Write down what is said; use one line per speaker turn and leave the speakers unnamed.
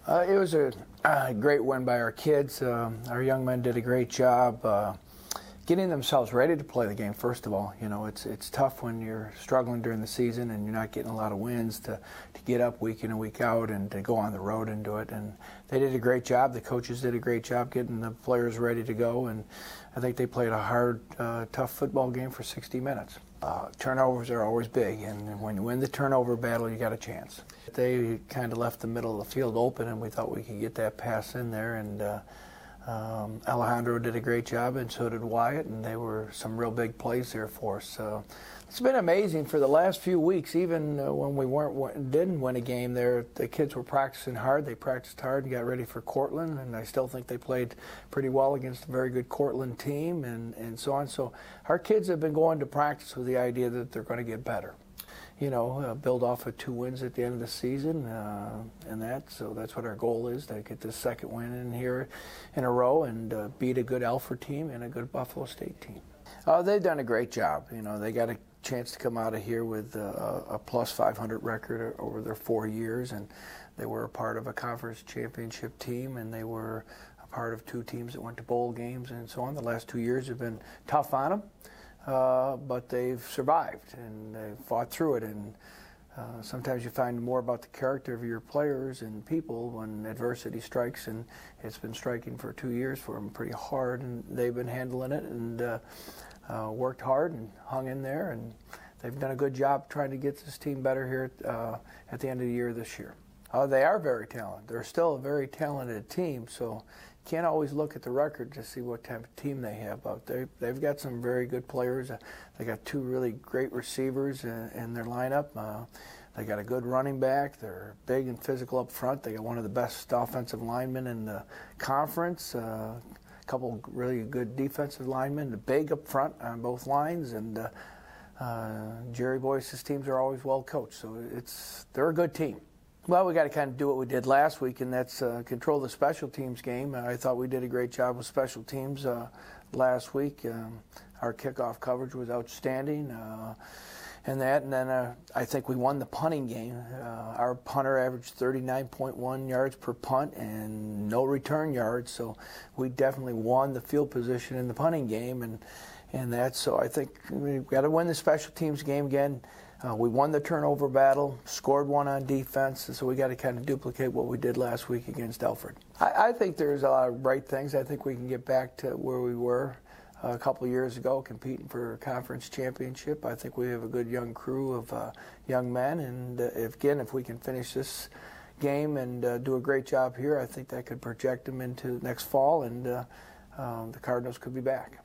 It was a great win by our kids. Our young men did a great job getting themselves ready to play the game. First of all, it's tough when you're struggling during the season and you're not getting a lot of wins to get up week in and week out and to go on the road and do it. And they did a great job. The coaches did a great job getting the players ready to go. And I think they played a hard, tough football game for 60 minutes. Turnovers are always big, and when you win the turnover battle, you got a chance. They kind of left the middle of the field open, and we thought we could get that pass in there, and Alejandro did a great job, and so did Wyatt, and they were some real big plays there for us. So it's been amazing for the last few weeks, even when we didn't win a game there, the kids were practicing hard. They practiced hard and got ready for Cortland, and I still think they played pretty well against a very good Cortland team and so on. So our kids have been going to practice with the idea that they're going to get better. Build off of 2 wins at the end of the season, so that's what our goal is, to get this second win in here in a row and beat a good Alfred team and a good Buffalo State team. They've done a great job. They got a chance to come out of here with a plus 500 record over their 4 years, and they were a part of a conference championship team, and they were a part of 2 teams that went to bowl games and so on. The last 2 years have been tough on them. But they've survived and they've fought through it, and sometimes you find more about the character of your players and people when adversity strikes, and it's been striking for 2 years for them pretty hard, and they've been handling it and worked hard and hung in there, and they've done a good job trying to get this team better here at the end of the year this year. They are very talented. They're still a very talented team, so you can't always look at the record to see what type of team they have out there. They've got some very good players. They got 2 really great receivers in their lineup. They got a good running back. They're big and physical up front. They got one of the best offensive linemen in the conference. A couple really good defensive linemen. They're big up front on both lines, and Jerry Boyce's teams are always well coached. So they're a good team. Well, we got to kind of do what we did last week, and that's control the special teams game. I thought we did a great job with special teams last week. Our kickoff coverage was outstanding, and then I think we won the punting game. Our punter averaged 39.1 yards per punt and no return yards, so we definitely won the field position in the punting game, and so I think we've got to win the special teams game again. We won the turnover battle, scored 1 on defense, and so we got to kind of duplicate what we did last week against Alfred. I think there's a lot of bright things. I think we can get back to where we were a couple of years ago, competing for a conference championship. I think we have a good young crew of young men, and if we can finish this game and do a great job here, I think that could project them into next fall, and the Cardinals could be back.